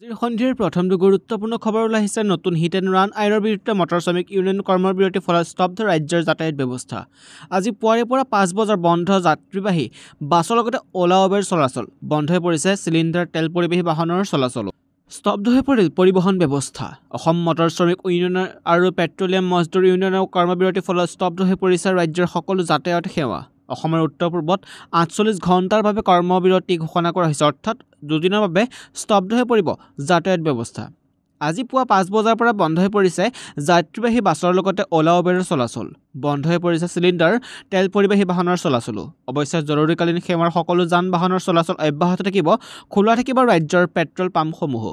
আজিৰ সন্ধিৰ প্ৰথমটো গুৰুত্বপূৰ্ণ খবৰ ওলাই আহিছে নতুন হিট এণ্ড ৰান আইনৰ বিৰুদ্ধে মটৰ শ্ৰমিক ইউনিয়ন কৰ্মবিৰতিৰ ফলত স্তব্ধ ৰাজ্যৰ যাতায়াত ব্যৱস্থা। আজি পুৱাৰে পৰা 5 বজাৰ বন্ধ যাত্ৰীবাহী বাছৰ লগতে অ'লা উবেৰ চলাচল। বন্ধ হৈ পৰিছে চিলিণ্ডাৰ তেল পৰিবাহী বাহনৰ চলাচলো। স্তব্ধ হৈ পৰিল পৰিবহণ ব্যৱস্থা। অসম মটৰ শ্ৰমিক ইউনিয়ন আৰু পেট্ৰলিয়াম মজদুৰ ইউনিয়নৰ কৰ্মবিৰতিৰ ফলত স্তব্ধ হৈ পৰিছে ৰাজ্যৰ সকলো যাতায়াত সেৱা। অসমৰ উত্তৰ পূৰ্বত 48 ঘণ্টাৰ বাবে কৰ্মবিৰতি ঘোষণা কৰা হৈছে, অৰ্থাৎ দুদিনৰ বাবে স্তব্ধ হৈ পৰিব যাতায়াত ব্যৱস্থা। আজি পুৱা 5 বজাৰ পৰা বন্ধ হৈ পৰিছে যাত্ৰীবাহী বাছৰ লগতে অ'লা উবেৰৰ চলাচল। বন্ধ হৈ পৰিছে চিলিণ্ডাৰ তেল পৰিবাহী বাহনৰ চলাচলো। অৱশ্যে জৰুৰীকালীন সেৱাৰ সকলো যান বাহনৰ চলাচল অব্যাহত থাকিব, খোলা থাকিব ৰাজ্যৰ পেট্ৰল পাম্পসমূহো।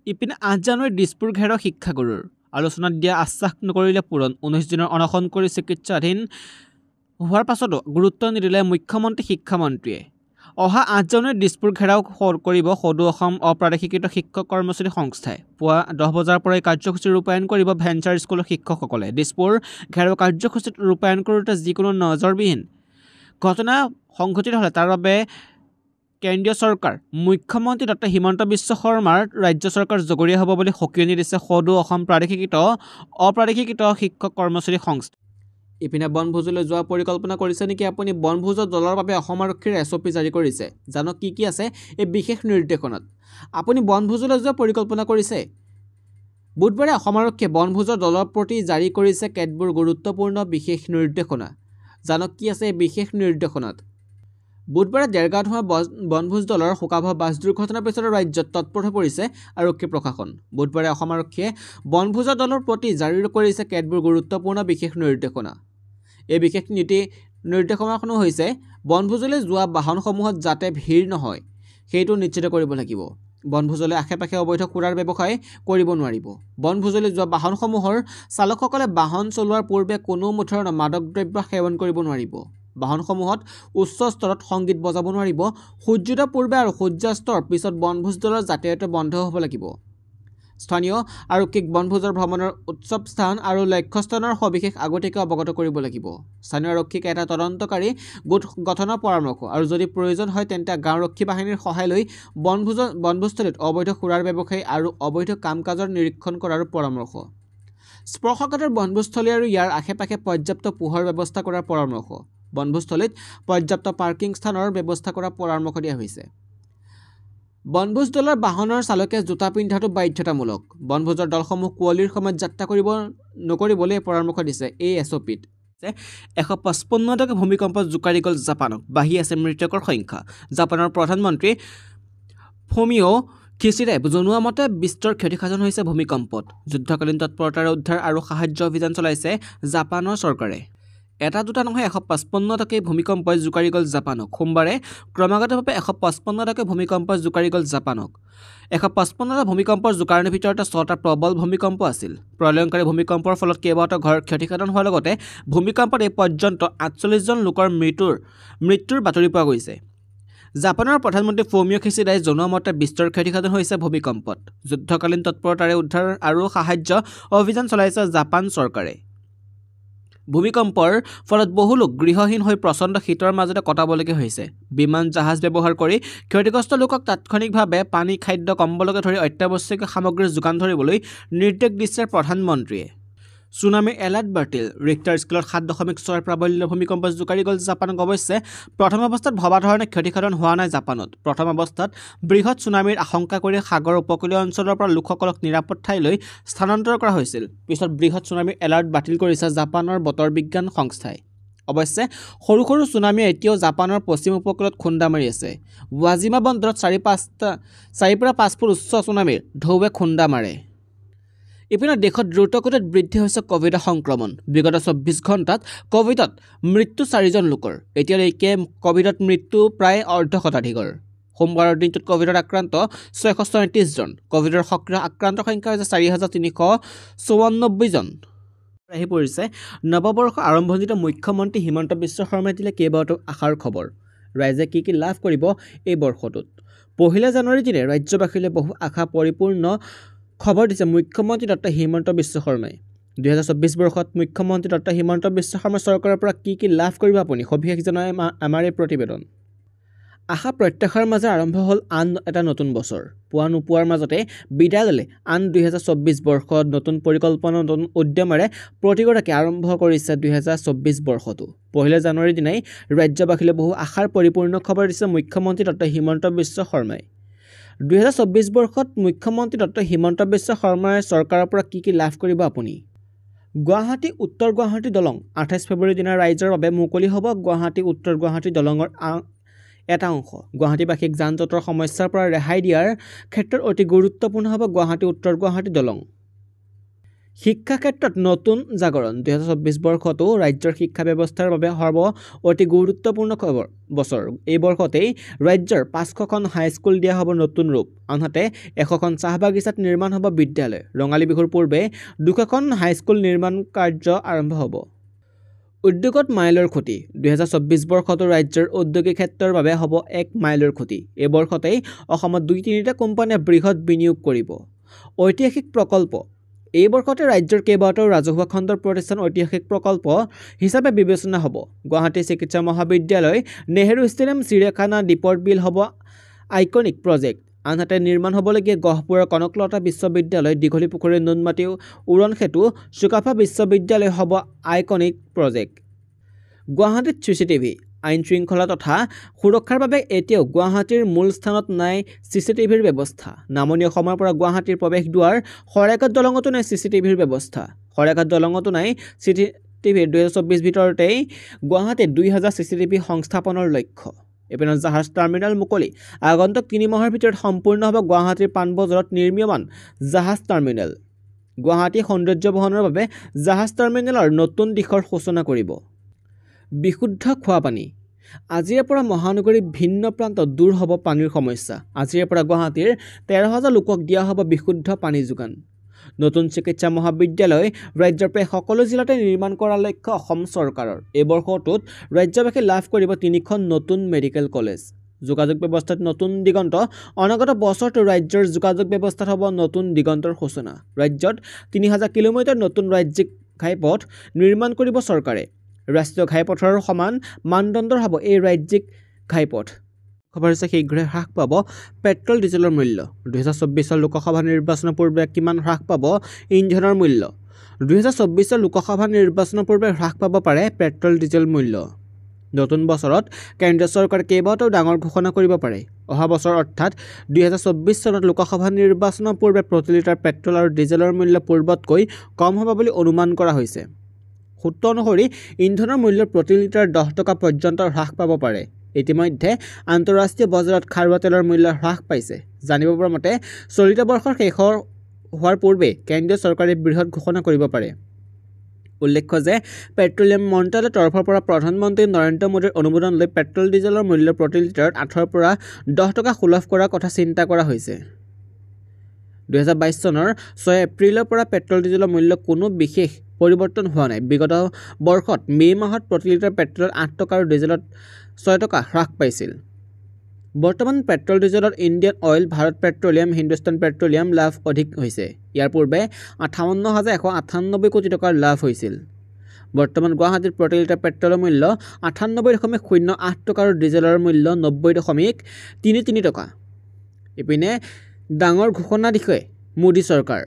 ইপিনে 8 জানুৱাৰীত দিছপুৰ ঘেৰাও শিক্ষাগুৰুৰ আলোচনাত দিয়া আশ্বাস নকৰিলে পূৰণ। 19 দিনৰ অনশন কৰি চিকিৎসাধীন হোৱাৰ পাছতো গুৰুত্ব নিদিলে মুখ্যমন্ত্ৰী শিক্ষামন্ত্ৰীয়ে। অহা 8 জানুৱাৰীত দিছপুৰ ঘেৰাও কৰিব সদৌ অসম অপ্ৰাদেশিকৃত শিক্ষক কৰ্মচাৰী সংস্থাই। পুৱা 10 বজাৰ পৰাই কাৰ্যসূচী ৰূপায়ণ কৰিব ভেঞ্চাৰ স্কুলৰ শিক্ষকসকলে। দিছপুৰ ঘেৰাও কাৰ্যসূচীত ৰূপায়ণ কৰোঁতে যিকোনো নজৰবিহীন ঘটনা সংঘটিত হ'লে তাৰ বাবে কেন্দ্ৰীয় চৰকাৰ মুখ্যমন্ত্ৰী ডক্টৰ হিমন্ত বিশ্ব শৰ্মাৰ ৰাজ্য চৰকাৰ জগৰীয়া হ'ব বুলি সকীয়নি দিছে সদৌ অসম অপ্ৰাদেশিকৃত শিক্ষক কৰ্মচাৰী সংস্থা। ইপিনে বনভোজলৈ যোৱাৰ পৰিকল্পনা কৰিছে নেকি আপুনি? বনভোজত দলৰ বাবে অসম আৰক্ষীৰ SOP জাৰি কৰিছে। জানক কি আছে এই বিশেষ নিৰ্দেশনাত। আপুনি বনভোজলৈ যোৱাৰ পৰিকল্পনা কৰিছে? বুধবাৰে অসম আৰক্ষীয়ে বনভোজৰ দলৰ প্ৰতি জাৰি কৰিছে কেতবোৰ গুৰুত্বপূৰ্ণ বিশেষ নিৰ্দেশনা। জানক কি আছে এই বিশেষ নিৰ্দেশনাত। বুধবাৰে দেৰগাঁৱত হোৱা বনভোজ দলৰ শোকাবহ বাছ দুৰ্ঘটনাৰ পিছতে ৰাজ্যত তৎপৰ হৈ পৰিছে আৰক্ষী প্ৰশাসন। বুধবাৰে অসম আৰক্ষীয়ে বনভোজৰ দলৰ প্ৰতি জাৰি কৰিছে কেতবোৰ গুৰুত্বপূৰ্ণ বিশেষ নিৰ্দেশনা। এই বিশেষ নিৰ্দেশনাসমূহ হৈছে বনভোজলৈ যোৱা বাহনসমূহত যাতে ভিৰ নহয় সেইটো নিশ্চিত কৰিব লাগিব। বনভোজলৈ আশে-পাশে অবৈধ সুৰাৰ ব্যৱসায় কৰিব নোৱাৰিব। বনভোজলৈ যোৱা বাহনসমূহৰ চালকসকলে বাহন চলোৱাৰ পূৰ্বে কোনো ধৰণৰ মাদক দ্ৰব্য সেৱন কৰিব নোৱাৰিব। বাহনসমূহত উচ্চ স্তৰত সংগীত বজাব নোৱাৰিব। সূৰ্যোদয়ৰ পূৰ্বে আৰু সূৰ্যাস্তৰ পিছত বনভোজ দলৰ যাতায়াত বন্ধ হ'ব লাগিব। স্থানীয় আৰক্ষীক বনভোজৰ ভ্ৰমণৰ উৎসৱ স্থান আৰু লক্ষ্যস্থানৰ সবিশেষ আগতীয়াকৈ অৱগত কৰিব লাগিব। স্থানীয় আৰক্ষীক এটা তদন্তকাৰী গোট গঠনৰ পৰামৰ্শ আৰু যদি প্ৰয়োজন হয় তেন্তে গাঁওৰক্ষী বাহিনীৰ সহায় লৈ বনভোজস্থলীত অবৈধ সুৰাৰ ব্যৱসায়ী আৰু অবৈধ কাম-কাজৰ নিৰীক্ষণ কৰাৰ পৰামৰ্শ। স্পৰ্শকাতৰ বনভোজস্থলী আৰু ইয়াৰ আশে-পাশে পৰ্যাপ্ত পোহৰ ব্যৱস্থা কৰাৰ পৰামৰ্শ। বনভোজস্থলীত পৰ্যাপ্ত পাৰ্কিং স্থানৰ ব্যৱস্থা কৰাৰ পৰামৰ্শ দিয়া হৈছে। বনভোজ দলৰ বাহনৰ চালকে জোতা পিন্ধাটো বাধ্যতামূলক। বনভোজৰ দলসমূহ কুঁৱলীৰ সময়ত যাত্ৰা নকৰিবলৈ পৰামৰ্শ দিছে এই SOPত। 155তকৈ ভূমিকম্পত জোকাৰি গ'ল জাপানক, বাঢ়ি আছে মৃতকৰ সংখ্যা। জাপানৰ প্ৰধানমন্ত্ৰী ফুমিঅ' কিচিডাই জনোৱা মতে বিস্তৰ ক্ষতিসাধন হৈছে ভূমিকম্পত। যুদ্ধকালীন তৎপৰতাৰে উদ্ধাৰ আৰু সাহায্য অভিযান চলাইছে জাপানৰ চৰকাৰে। এটা দুটা নহয় 155তকৈ ভূমিকম্পই জোকাৰি গ'ল জাপানক। সোমবাৰে ক্ৰমাগতভাৱে 155তকৈ ভূমিকম্পই জোকাৰি গ'ল জাপানক। 155টা ভূমিকম্পৰ জোকাৰণিৰ ভিতৰতে 6টা প্ৰবল ভূমিকম্প আছিল। প্ৰলয়ংকাৰী ভূমিকম্পৰ ফলত কেইবাটাও ঘৰ ক্ষতিসাধন হোৱাৰ লগতে ভূমিকম্পত এই পৰ্যন্ত 48 জন লোকৰ মৃত্যুৰ বাতৰি পোৱা গৈছে। জাপানৰ প্ৰধানমন্ত্ৰী ফুমিঅ' কিচিডাই জনোৱা মতে বিস্তৰ ক্ষতিসাধন হৈছে ভূমিকম্পত। যুদ্ধকালীন তৎপৰতাৰে উদ্ধাৰ আৰু সাহায্য অভিযান চলাইছে জাপান চৰকাৰে। ভূমিকম্পৰ ফলত বহু লোক গৃহহীন হৈ প্ৰচণ্ড শীতৰ মাজতে কটাবলগীয়া হৈছে। বিমান জাহাজ ব্যৱহাৰ কৰি ক্ষতিগ্ৰস্ত লোকক তাৎক্ষণিকভাৱে পানী, খাদ্য, কম্বলকে ধৰি অত্যাৱশ্যকীয় সামগ্ৰীৰ যোগান ধৰিবলৈ নিৰ্দেশ দিছে প্ৰধানমন্ত্ৰীয়ে। ছুনামি এলাৰ্ট বাতিল। ৰিক্টাৰ স্কেলত 7.6 প্ৰাবল্যৰ ভূমিকম্পই জোকাৰি গ'ল জাপানক। অৱশ্যে প্ৰথম অৱস্থাত ভবা ধৰণে ক্ষতিসাধন হোৱা নাই জাপানত। প্ৰথম অৱস্থাত বৃহৎ ছুনামিৰ আশংকা কৰি সাগৰ উপকূলীয় অঞ্চলৰ পৰা লোকসকলক নিৰাপদ ঠাইলৈ স্থানান্তৰ কৰা হৈছিল। পিছত বৃহৎ ছুনামিৰ এলাৰ্ট বাতিল কৰিছে জাপানৰ বতৰ বিজ্ঞান সংস্থাই। অৱশ্যে সৰু সৰু ছুনামিয়ে এতিয়াও জাপানৰ পশ্চিম উপকূলত খুন্দা মাৰি আছে। ৱাজিমা বন্দৰত 4 পৰা 5 ফুট উচ্চ ছুনামিৰ ঢৌৱে খুন্দা মাৰে। ইপিনে দেশত দ্ৰুতগতিত বৃদ্ধি হৈছে কভিডৰ সংক্ৰমণ। বিগত 24 ঘণ্টাত কভিডত মৃত্যু 4 জন লোকৰ। এতিয়ালৈকে কভিডত মৃত্যু প্ৰায় অৰ্ধশতাধিকৰ। সোমবাৰৰ দিনটোত কভিডত আক্ৰান্ত 637 জন। কভিডৰ সক্ৰিয় আক্ৰান্তৰ সংখ্যা হৈছে 4394 জন। আহি পৰিছে নৱবৰ্ষৰ আৰম্ভণিতে মুখ্যমন্ত্ৰী হিমন্ত বিশ্ব শৰ্মাই দিলে কেইবাটাও আশাৰ খবৰ। ৰাইজে কি লাভ কৰিব এই বৰ্ষটোত। 1 জানুৱাৰীৰ দিনে ৰাজ্যবাসীলৈ বহু আশা পৰিপূৰ্ণ খবৰ দিছে মুখ্যমন্ত্ৰী ডক্টৰ হিমন্ত বিশ্ব শৰ্মাই। 2024 বৰ্ষত মুখ্যমন্ত্ৰী ডক্টৰ হিমন্ত বিশ্ব শৰ্মা চৰকাৰৰ পৰা কি লাভ কৰিব আপুনি? সবিশেষ জনাই আমাৰ এই প্ৰতিবেদন। আশা প্ৰত্যাশাৰ মাজে আৰম্ভ হ'ল আন এটা নতুন বছৰ। পোৱা নোপোৱাৰ মাজতে বিদায় ল'লে আন 2024 বৰ্ষত নতুন পৰিকল্পনা নতুন উদ্যমেৰে প্ৰতিগৰাকী আৰম্ভ কৰিছে 2024 বৰ্ষটো। 1 জানুৱাৰীৰ দিনাই ৰাজ্যবাসীলৈ বহু আশাৰ পৰিপূৰ্ণ খবৰ দিছে মুখ্যমন্ত্ৰী ডক্টৰ হিমন্ত বিশ্ব শৰ্মাই। 2024 বৰ্ষত মুখ্যমন্ত্ৰী ডক্টৰ হিমন্ত বিশ্ব শৰ্মাৰ চৰকাৰৰ পৰা কি লাভ কৰিব আপুনি? গুৱাহাটী উত্তৰ গুৱাহাটী দলং 28 ফেব্ৰুৱাৰীৰ দিনা ৰাইজৰ বাবে মুকলি হ'ব। গুৱাহাটী উত্তৰ গুৱাহাটী দলঙৰ এটা অংশ গুৱাহাটীবাসীক যান-জঁটৰ সমস্যাৰ পৰা ৰেহাই দিয়াৰ ক্ষেত্ৰত অতি গুৰুত্বপূৰ্ণ হ'ব গুৱাহাটী উত্তৰ গুৱাহাটী দলং। শিক্ষা ক্ষেত্ৰত নতুন জাগৰণ 2024 বৰ্ষতো ৰাজ্যৰ শিক্ষা ব্যৱস্থাৰ বাবে অতি গুৰুত্বপূৰ্ণ বছৰ। এই বৰ্ষতেই ৰাজ্যৰ 500খন হাইস্কুল দিয়া হ'ব নতুন ৰূপ। আনহাতে 100খন চাহ বাগিচাত নিৰ্মাণ হ'ব বিদ্যালয়। ৰঙালী বিহুৰ পূৰ্বে 200খন হাইস্কুল নিৰ্মাণ কাৰ্য আৰম্ভ হ'ব। উদ্যোগত মাইলৰ খুঁটি 2024 বৰ্ষতো ৰাজ্যৰ ঔদ্যোগিক ক্ষেত্ৰৰ বাবে হ'ব এক মাইলৰ খুঁটি। এই বৰ্ষতেই অসমত 2-3টা কোম্পানীয়ে বৃহৎ বিনিয়োগ কৰিব। ঐতিহাসিক প্ৰকল্প এই বৰ্ষতে ৰাজ্যৰ কেইবাটাও ৰাজহুৱা খণ্ডৰ প্ৰতিষ্ঠান ঐতিহাসিক প্ৰকল্প হিচাপে বিবেচনা হ'ব। গুৱাহাটী চিকিৎসা মহাবিদ্যালয়, নেহেৰু ষ্টেডিয়াম, চিৰিয়াখানা, দীপৰ বিল হ'ব আইকনিক প্ৰজেক্ট। আনহাতে নিৰ্মাণ হ'বলগীয়া গহপুৰৰ কনকলতা বিশ্ববিদ্যালয়, দীঘলী পুখুৰীৰ নুনমাটি উৰণ সেতু, চুকাফা বিশ্ববিদ্যালয় হ'ব আইকনিক প্ৰজেক্ট। গুৱাহাটীত CCTV আইন শৃংখলা তথা সুৰক্ষাৰ বাবে এতিয়াও গুৱাহাটীৰ মূল স্থানত নাই CCTVৰ ব্যৱস্থা। নামনি অসমৰ পৰা গুৱাহাটীৰ প্ৰৱেশ দুৱাৰ শৰাইঘাট দলঙতো নাই CCTVৰ ব্যৱস্থা। শৰাইঘাট দলঙতো নাই CCTV। 2024 ভিতৰতেই গুৱাহাটীত 2000 CCTV সংস্থাপনৰ লক্ষ্য। এপিনে জাহাজ টাৰ্মিনেল মুকলি। আগন্তুক 3 মাহৰ ভিতৰত সম্পূৰ্ণ হ'ব গুৱাহাটীৰ পাণবজাৰত নিৰ্মীয়মান জাহাজ টাৰ্মিনেল। গুৱাহাটী সৌন্দৰ্য বহনৰ বাবে জাহাজ টাৰ্মিনেলৰ নতুন দিশৰ সূচনা কৰিব। বিশুদ্ধ খোৱা পানী আজিৰে পৰা মহানগৰীৰ ভিন্ন প্ৰান্তত দূৰ হ'ব পানীৰ সমস্যা। আজিৰে পৰা গুৱাহাটীৰ 13,000 লোকক দিয়া হ'ব বিশুদ্ধ পানী যোগান। নতুন চিকিৎসা মহাবিদ্যালয় ৰাজ্যৰ প্ৰায় সকলো জিলাতে নিৰ্মাণ কৰাৰ লক্ষ্য অসম চৰকাৰৰ। এই বৰ্ষটোত ৰাজ্যবাসী লাভ কৰিব 3খন নতুন মেডিকেল কলেজ। যোগাযোগ ব্যৱস্থাত নতুন দিগন্ত অনাগত বছৰটো ৰাজ্যৰ যোগাযোগ ব্যৱস্থাত হ'ব নতুন দিগন্তৰ সূচনা। ৰাজ্যত 3000 কিলোমিটাৰ নতুন ৰাজ্যিক ঘাইপথ নিৰ্মাণ কৰিব চৰকাৰে। ৰাষ্ট্ৰীয় ঘাইপথৰ সমান মানদণ্ডৰ হ'ব এই ৰাজ্যিক ঘাইপথ। খবৰ হৈছে শীঘ্ৰে হ্ৰাস পাব পেট্ৰল ডিজেলৰ মূল্য। 2024 লোকসভা নিৰ্বাচনৰ পূৰ্বে কিমান হ্ৰাস পাব ইন্ধনৰ মূল্য? 2024 লোকসভা নিৰ্বাচনৰ পূৰ্বে হ্ৰাস পাব পাৰে পেট্ৰল ডিজেল মূল্য। নতুন বছৰত কেন্দ্ৰীয় চৰকাৰে কেইবাটাও ডাঙৰ ঘোষণা কৰিব পাৰে। অহা বছৰ অৰ্থাৎ 2024 চনত লোকসভা নিৰ্বাচনৰ পূৰ্বে প্ৰতি লিটাৰ পেট্ৰল আৰু ডিজেলৰ মূল্য পূৰ্বতকৈ কম হ'ব বুলি অনুমান কৰা হৈছে। সূত্ৰ অনুসৰি ইন্ধনৰ মূল্য প্ৰতি লিটাৰ 10 টকা পৰ্যন্ত হ্ৰাস পাব পাৰে। ইতিমধ্যে আন্তঃৰাষ্ট্ৰীয় বজাৰত খাৰুৱা তেলৰ মূল্য হ্ৰাস পাইছে। জানিব পৰা মতে চলিত বৰ্ষৰ শেষ হোৱাৰ পূৰ্বে কেন্দ্ৰীয় চৰকাৰে বৃহৎ ঘোষণা কৰিব পাৰে। উল্লেখ্য যে পেট্ৰলিয়াম মন্ত্ৰালয়ৰ তৰফৰ পৰা প্ৰধানমন্ত্ৰী নৰেন্দ্ৰ মোদীৰ অনুমোদন লৈ পেট্ৰল ডিজেলৰ মূল্য প্ৰতি লিটাৰত 8 পৰা 10 টকা সুলভ কৰাৰ কথা চিন্তা কৰা হৈছে। 2022 চনৰ 6 এপ্ৰিলৰ পৰা পেট্ৰল ডিজেলৰ মূল্য কোনো বিশেষ পৰিৱৰ্তন হোৱা নাই। বিগত বৰ্ষত মে' মাহত প্ৰতি লিটাৰ পেট্ৰলত 8 টকা আৰু ডিজেলত 6 টকা হ্ৰাস পাইছিল। বৰ্তমান পেট্ৰল ডিজেলত Indian oil, Bharat petroleum, Hindustan petroleum লাভ অধিক হৈছে। ইয়াৰ পূৰ্বে 58,198 কোটি টকাৰ লাভ হৈছিল। বৰ্তমান গুৱাহাটীত প্ৰতি লিটাৰ পেট্ৰলৰ মূল্য 98.08 টকা আৰু ডিজেলৰ মূল্য 90.33 টকা। ইপিনে ডাঙৰ ঘোষণা দিছে মোদী চৰকাৰ।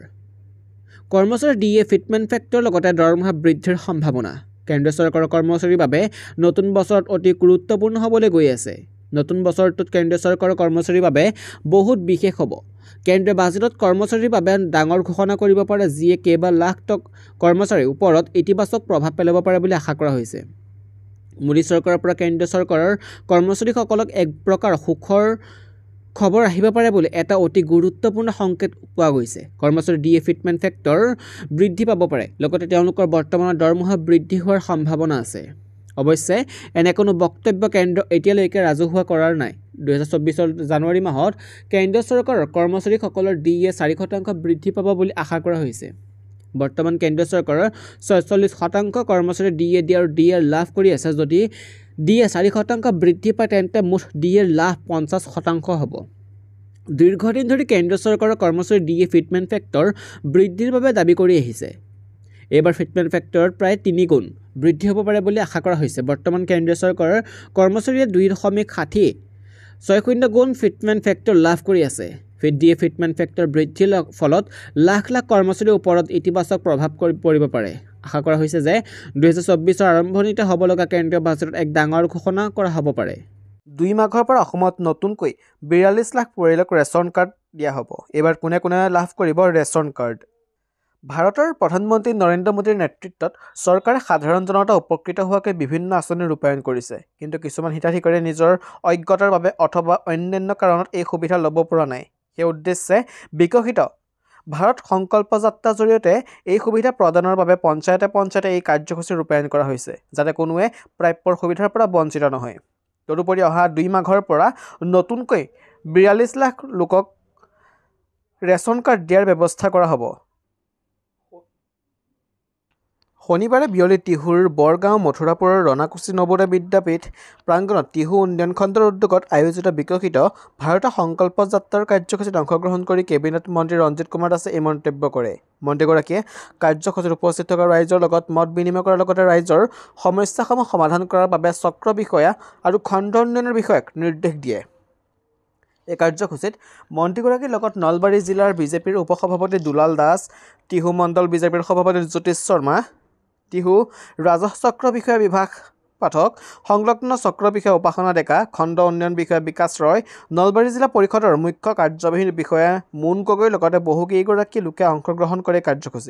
কৰ্মচাৰীৰ DA ফিটমেণ্ট ফেক্টৰৰ লগতে দৰমহা বৃদ্ধিৰ সম্ভাৱনা। কেন্দ্ৰীয় চৰকাৰৰ কৰ্মচাৰীৰ বাবে নতুন বছৰত অতি গুৰুত্বপূৰ্ণ হ'বলৈ গৈ আছে। নতুন বছৰটোত কেন্দ্ৰীয় চৰকাৰৰ কৰ্মচাৰীৰ বাবে বহুত বিশেষ হ'ব। কেন্দ্ৰীয় বাজেটত কৰ্মচাৰীৰ বাবে ডাঙৰ ঘোষণা কৰিব পাৰে, যিয়ে কেইবা লাখ কৰ্মচাৰীৰ ওপৰত ইতিবাচক প্ৰভাৱ পেলাব পাৰে বুলি আশা কৰা হৈছে। মোদী চৰকাৰৰ পৰা কেন্দ্ৰীয় চৰকাৰৰ কৰ্মচাৰীসকলক এক প্ৰকাৰ সুখৰ খবৰ আহিব পাৰে বুলি এটা অতি গুৰুত্বপূৰ্ণ সংকেত পোৱা গৈছে। কৰ্মচাৰীৰ DA ফিটমেণ্ট ফেক্টৰ বৃদ্ধি পাব পাৰে, লগতে তেওঁলোকৰ বৰ্তমানৰ দৰমহা বৃদ্ধি হোৱাৰ সম্ভাৱনা আছে। অৱশ্যে এনে কোনো বক্তব্য কেন্দ্ৰ এতিয়ালৈকে ৰাজহুৱা কৰাৰ নাই। 2024 জানুৱাৰী মাহত কেন্দ্ৰীয় চৰকাৰৰ কৰ্মচাৰীসকলৰ DA 4% বৃদ্ধি পাব বুলি আশা কৰা হৈছে। বৰ্তমান কেন্দ্ৰীয় চৰকাৰৰ 46% কৰ্মচাৰী DA আৰু DA লাভ কৰি আছে। যদি DA 4% বৃদ্ধি পায় তেন্তে মুঠ DA লাভ 50% হ'ব। দীৰ্ঘদিন ধৰি কেন্দ্ৰীয় চৰকাৰৰ কৰ্মচাৰী DA ফিটমেণ্ট ফেক্টৰ বৃদ্ধিৰ বাবে দাবী কৰি আহিছে। এইবাৰ ফিটমেণ্ট ফেক্টৰত প্ৰায় 3 গুণ বৃদ্ধি হ'ব পাৰে বুলি আশা কৰা হৈছে। বৰ্তমান কেন্দ্ৰীয় চৰকাৰৰ কৰ্মচাৰীয়ে 2.60 6 গুণ ফিটমেণ্ট ফেক্টৰ লাভ কৰি আছে। দিয়ে ফিটমেণ্ট ফেক্টৰ বৃদ্ধিৰ ফলত লাখ লাখ কৰ্মচাৰীৰ ওপৰত ইতিবাচক প্ৰভাৱ পৰিব পাৰে। আশা কৰা হৈছে যে 2024 আৰম্ভণিতে হ'ব লগা কেন্দ্ৰীয় বাজেটত এক ডাঙৰ ঘোষণা কৰা হ'ব পাৰে। 2 মাঘৰ পৰা অসমত নতুনকৈ 42 লাখ পৰিয়ালক ৰেচন কাৰ্ড দিয়া হ'ব। এইবাৰ কোনে কোনে লাভ কৰিব ৰেচন কাৰ্ড? ভাৰতৰ প্ৰধানমন্ত্ৰী নৰেন্দ্ৰ মোদীৰ নেতৃত্বত চৰকাৰে সাধাৰণ জনতা উপকৃত হোৱাকৈ বিভিন্ন আঁচনি ৰূপায়ণ কৰিছে। কিন্তু কিছুমান হিতাধিকাৰীয়ে নিজৰ অজ্ঞতাৰ বাবে অথবা অন্যান্য কাৰণত এই সুবিধা ল'ব পৰা নাই। সেই উদ্দেশ্যে বিকশিত ভাৰত সংকল্প যাত্ৰাৰ জৰিয়তে এই সুবিধা প্ৰদানৰ বাবে পঞ্চায়তে এই কাৰ্যসূচী ৰূপায়ণ কৰা হৈছে, যাতে কোনোৱে প্ৰাপ্যৰ সুবিধাৰ পৰা বঞ্চিত নহয়। তদুপৰি অহা 2 মাঘৰ পৰা নতুনকৈ 42 লাখ লোকক ৰেচন কাৰ্ড দিয়াৰ ব্যৱস্থা কৰা হ'ব। শনিবাৰে বিয়লি টিহুৰ বৰগাঁও মথুৰাপুৰৰ ৰণাকুছি নৱোদয় বিদ্যাপীঠ প্ৰাংগণত টিহু উন্নয়ন খণ্ডৰ উদ্যোগত আয়োজিত বিকশিত ভাৰত সংকল্প যাত্ৰাৰ কাৰ্যসূচীত অংশগ্ৰহণ কৰি কেবিনেট মন্ত্ৰী ৰঞ্জিত কুমাৰ দাসে এই মন্তব্য কৰে। মন্ত্ৰীগৰাকীয়ে কাৰ্যসূচীত উপস্থিত থকা ৰাইজৰ লগত মত বিনিময় কৰাৰ লগতে ৰাইজৰ সমস্যাসমূহ সমাধান কৰাৰ বাবে চক্ৰ বিষয়া আৰু খণ্ড উন্নয়নৰ বিষয়াক নিৰ্দেশ দিয়ে। এই কাৰ্যসূচীত মন্ত্ৰীগৰাকীৰ লগত নলবাৰী জিলাৰ বিজেপিৰ উপসভাপতি দুলাল দাস, টিহু মণ্ডল বিজেপিৰ সভাপতি জ্যোতিষ শৰ্মা, টিহু ৰাজহ চক্ৰ বিষয়া বিভাস পাঠক, সংলগ্ন চক্ৰ বিষয়া উপাসনা ডেকা, খণ্ড উন্নয়ন বিষয়া বিকাশ ৰয়, নলবাৰী জিলা পৰিষদৰ মুখ্য কাৰ্যবাহী বিষয়া মুন গগৈৰ লগতে বহুকেইগৰাকী লোকে অংশগ্ৰহণ কৰে কাৰ্যসূচী।